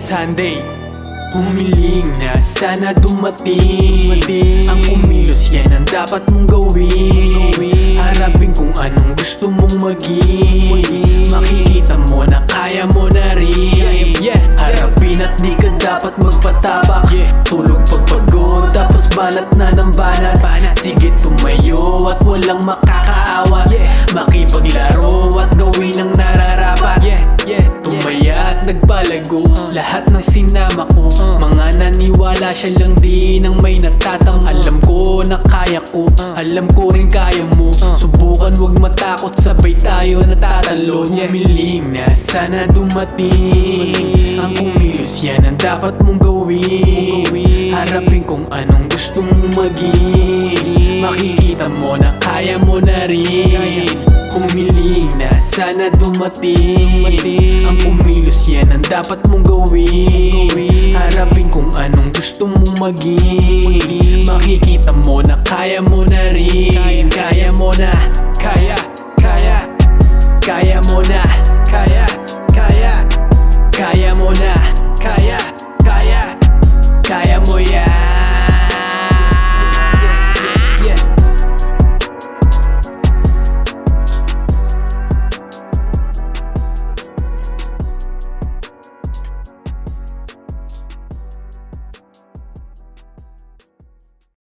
Sunday. Humiling na sana dumating ang kumilos, yan ang dapat mong gawin. Harapin kung anong gusto mong maging. Makikita mo na kaya mo na rin. Harapin at di ka dapat magpatabak. Tulog pagpagod tapos banat na ng banat. Sige tumayo at walang makakaawat. Makipaglaro at gawin ang nararapat. Tumaya at nagpalago lahat ng sinama ko. Mga naniwala siya lang din ang may nagtatang. Alam ko na kaya ko, alam ko rin kaya mo. Subukan wag matakot, sabay tayo natatalo. Humiling na sana dumating ang kumilos, yan ang dapat mong gawin. Harapin kung anong gusto mong maging. Makikita mo na kaya mo na rin. Humiling na sana dumating ang kumilos, yan ang dapat mong gawin. Harapin kung anong gusto mong maging.